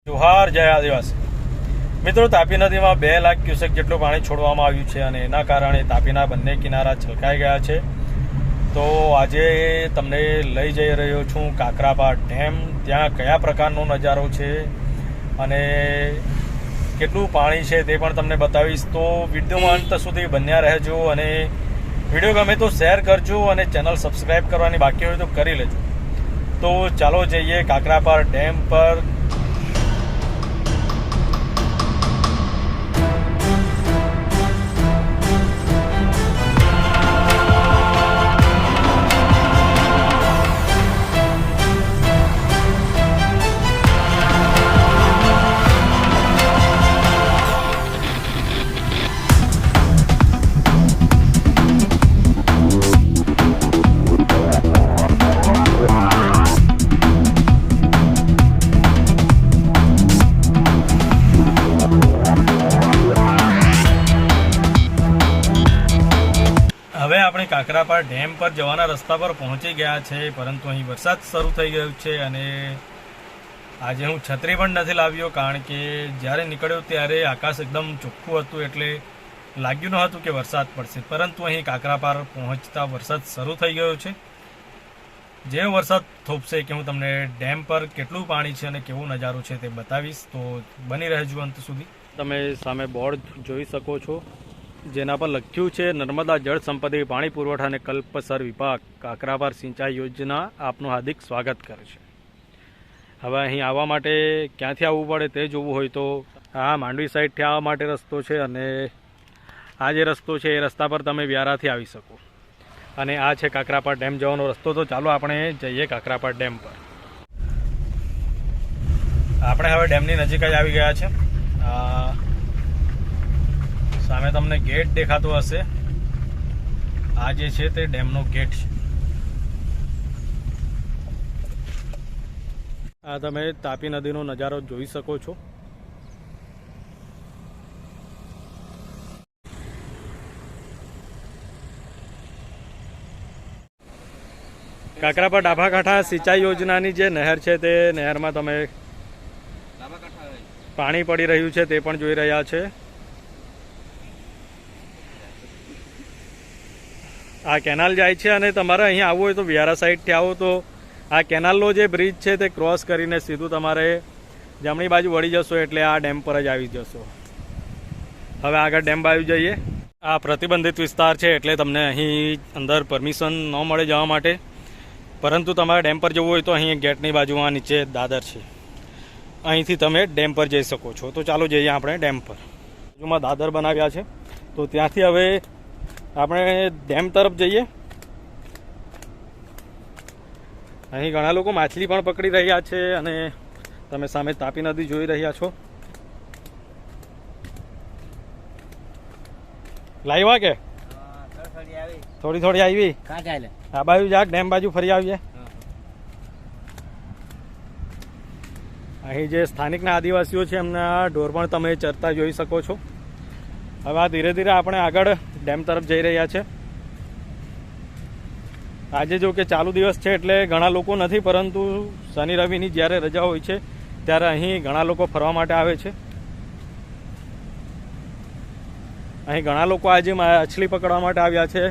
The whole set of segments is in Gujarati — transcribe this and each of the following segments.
જોહાર જય આદિવાસી મિત્રો, તાપી નદીમાં 2 લાખ ક્યુસેક જેટલું પાણી છોડવામાં આવ્યું છે અને એના કારણે તાપીના બંને કિનારા છલકાઈ ગયા છે. તો આજે તમને લઈ જઈ રહ્યો છું કાકરાપા ડેમ. ત્યાં કયા પ્રકારનો નજારો છે અને કેટલું પાણી છે તે પણ તમને બતાવીશ. તો વિડીયોમાં અંત સુધી બન્યા રહેજો અને વિડીયો ગમે તો શેર કરજો અને ચેનલ સબસ્ક્રાઈબ કરવાની બાકી હોય તો કરી લેજો. તો ચાલો જઈએ કાકરાપા ડેમ પર. હવે આપણે કાકરાપા ડેમ પર જવાના રસ્તા પર પહોંચી ગયા છે, પરંતુ અહીં વરસાદ શરૂ થઈ ગયો છે અને આજે હું છત્રી પણ નથી લાવ્યો, કારણ કે જ્યારે નીકળ્યો ત્યારે આકાશ એકદમ ચોખ્ખું હતું એટલે લાગ્યું ન હતું કે વરસાદ પડશે. પરંતુ અહીં કાકરાપા પહોંચતા વરસાદ શરૂ થઈ ગયો છે. જે વરસાદ થોપશે કે હું તમને ડેમ પર કેટલું પાણી છે અને કેવો નજારો છે તે બતાવીશ. તો બની રહેજો અંત સુધી. તમે સામે બોર્ડ જોઈ શકો છો, જેના પર લખ્યું છે નર્મદા જળ સંપત્તિ પાણી પુરવઠા અને કલ્પસર વિભાગ કાકરાપા સિંચાઈ યોજના આપનું હાર્દિક સ્વાગત કરે છે. હવે અહીં આવવા માટે ક્યાંથી આવવું પડે તે જોવું હોય તો આ માંડવી સાઈડથી આવવા માટે રસ્તો છે અને આ જે રસ્તો છે એ રસ્તા પર તમે વ્યારાથી આવી શકો. અને આ છે કાકરાપા ડેમ જવાનો રસ્તો. તો ચાલો આપણે જઈએ કાકરાપા ડેમ પર. આપણે હવે ડેમની નજીક જ આવી ગયા છે. સામે તમને ગેટ દેખાતો હશે. આ જે છે તે ડેમનો ગેટ છે. આ તમે તાપી નદીનો નજારો જોઈ શકો છો. કાકરાપા ડાભા કાંઠા સિંચાઈ યોજનાની જે નહેર છે તે નહેરમાં તમે પાણી પડી રહ્યું છે તે પણ જોઈ રહ્યા છે. આ કેનાલ જાય છે અને તમારે અહીંયા આવવું હોય તો વ્યારા સાઈડથી આવો તો આ કેનાલનો જે બ્રિજ છે તે ક્રોસ કરીને સીધું તમારે જમણી બાજુ વળી જશો એટલે આ ડેમ પર જ આવી જશો. હવે આગળ ડેમ બાજુ જઈએ. આ પ્રતિબંધિત વિસ્તાર છે એટલે તમને અહીં અંદર પરમિશન ન મળે જવા માટે, પરંતુ તમારે ડેમ પર જવું હોય તો અહીં ગેટની બાજુમાં નીચે દાદર છે, અહીંથી તમે ડેમ પર જઈ શકો છો. તો ચાલો જઈએ આપણે ડેમ પર. બાજુમાં દાદર બનાવ્યા છે તો ત્યાંથી હવે આપણે ડેમ તરફ જઈએ. અહીં ઘણા લોકો માછલી પણ પકડી રહ્યા છે અને તમે સામે તાપી નદી જોઈ રહ્યા છો. લાવ્યા કે થોડી થોડી આવી આ બાજુ જા ડેમ બાજુ ફરી આવીએ. અહીં જે સ્થાનિકના આદિવાસીઓ છે એમના ઢોર પણ તમે ચરતા જોઈ શકો છો. હવે આ ધીરે ધીરે આપણે આગળ ડેમ તરફ જઈ રહ્યા છે. આજે જો કે ચાલુ દિવસ છે એટલે ઘણા લોકો નથી, પરંતુ શનિ રવિની જ્યારે રજા હોય છે ત્યારે અહીં ઘણા લોકો ફરવા માટે આવે છે. અહીં ઘણા લોકો આજે માછલી પકડવા માટે આવ્યા છે.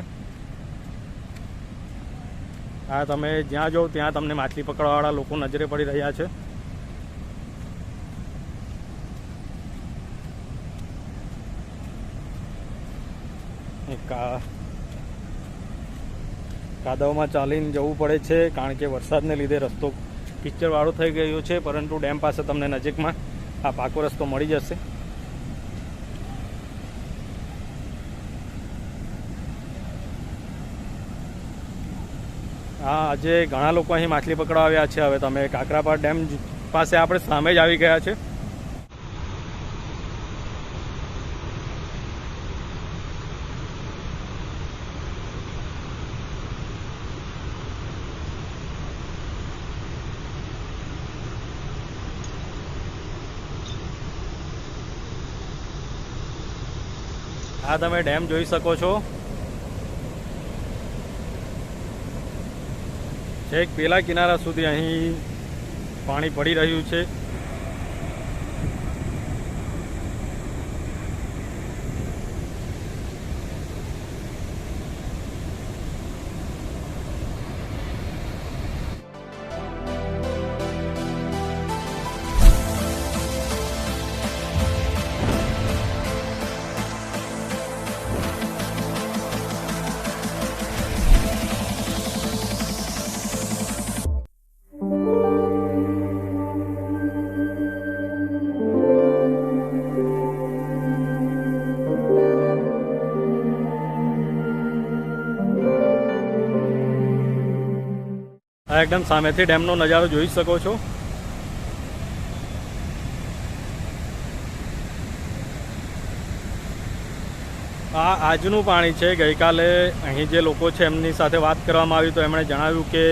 હા, તમે જ્યાં જાઓ ત્યાં તમને માછલી પકડવાવાળા લોકો નજરે પડી રહ્યા છે. કાદવમાં ચાલીને જવું પડે છે, કારણ કે વરસાદને લીધે રસ્તો કિચડવાળો થઈ ગયો છે, પરંતુ ડેમ પાસે તમને નજીકમાં આ પાકો રસ્તો મળી જશે. હા, આજે ઘણા લોકો અહીં માછલી પકડવા આવ્યા છે. હવે તમે કાકરાપા ડેમ પાસે આપણે સામે જ આવી ગયા છે. આ તમે ડેમ જોઈ શકો છો. છેક પેલા કિનારા સુધી અહીં પાણી પડી રહ્યું છે. આ એકદમ સામેથી ડેમનો નજારો જોઈ શકો છો. આ આજનું પાણી છે. ગઈકાલે અહીં જે લોકો છે એમની સાથે વાત કરવામાં આવી તો એમણે જણાવ્યું કે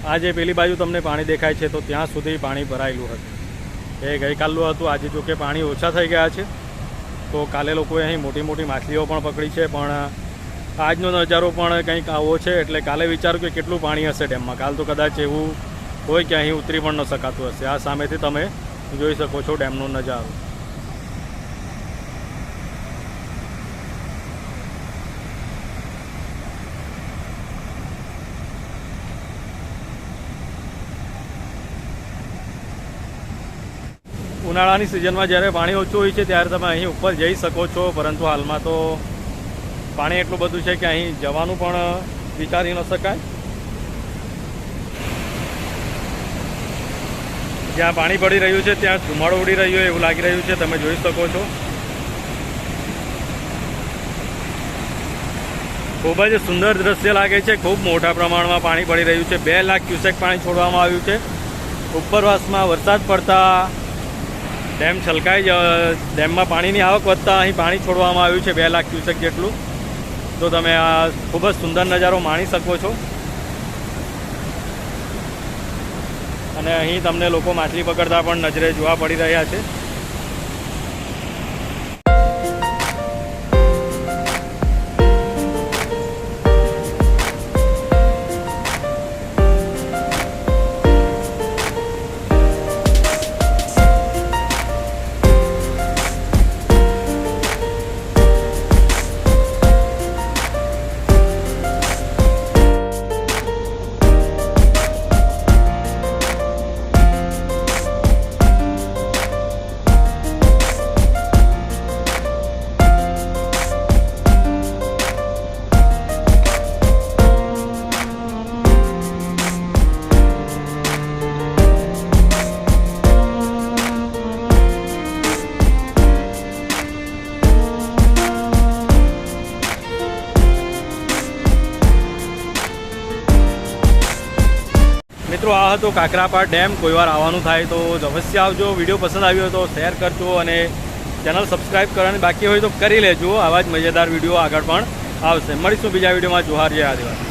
આ જે પેલી બાજુ તમને પાણી દેખાય છે તો ત્યાં સુધી પાણી ભરાયેલું હતું. એ ગઈકાલનું હતું. આજે જો કે પાણી ઓછા થઈ ગયા છે તો કાલે લોકોએ અહીં મોટી મોટી માછલીઓ પણ પકડી છે. પણ આજનો નજારો પણ કંઈક આવો છે એટલે કાલે વિચારું કે કેટલું પાણી હશે ડેમમાં. કાલ તો કદાચ એવું હોય કે અહીં ઉતરી પણ ન શકાતું હશે. આ સામેથી તમે જોઈ શકો છો ડેમનો નજારો. ઉનાળાની સિઝનમાં જ્યારે પાણી ઓછું હોય છે ત્યારે તમે અહીં ઉપર જઈ શકો છો, પરંતુ હાલમાં તો પાણી એટલું બધું છે કે અહીં જવાનું પણ વિચારી ન શકાય. જ્યાં પાણી પડી રહ્યું છે ત્યાં ધુમાડો ઉડી રહ્યો એવું લાગી રહ્યું છે, તમે જોઈ શકો છો. ખૂબ જ સુંદર દ્રશ્ય લાગે છે. ખૂબ મોટા પ્રમાણમાં પાણી પડી રહ્યું છે. 2 લાખ ક્યુસેક પાણી છોડવામાં આવ્યું છે. ઉપરવાસમાં વરસાદ પડતા ડેમ છલકાઈ ડેમમાં પાણીની આવક વધતા અહીં પાણી છોડવામાં આવ્યું છે 2 લાખ ક્યુસેક જેટલું. તો તમે આ ખૂબ જ સુંદર નજારો માણી શકો છો. અને અહીં તમને લોકો માછલી પકડતા પણ નજરે જોવા પડી રહ્યા છે. મિત્રો, આ હતો કાકરાપાર ડેમ. કોઈ વાર આવવાનું થાય તો અવશ્ય આવજો. વિડીયો પસંદ આવ્યો હોય તો શેર કરજો અને ચેનલ સબસ્ક્રાઈબ કરવાની બાકી હોય તો કરી લેજો. આવા જ મજેદાર વિડીયો આગળ પણ આવશે. મળીશું બીજા વિડીયોમાં. જોહાર, જય આદિવાસી.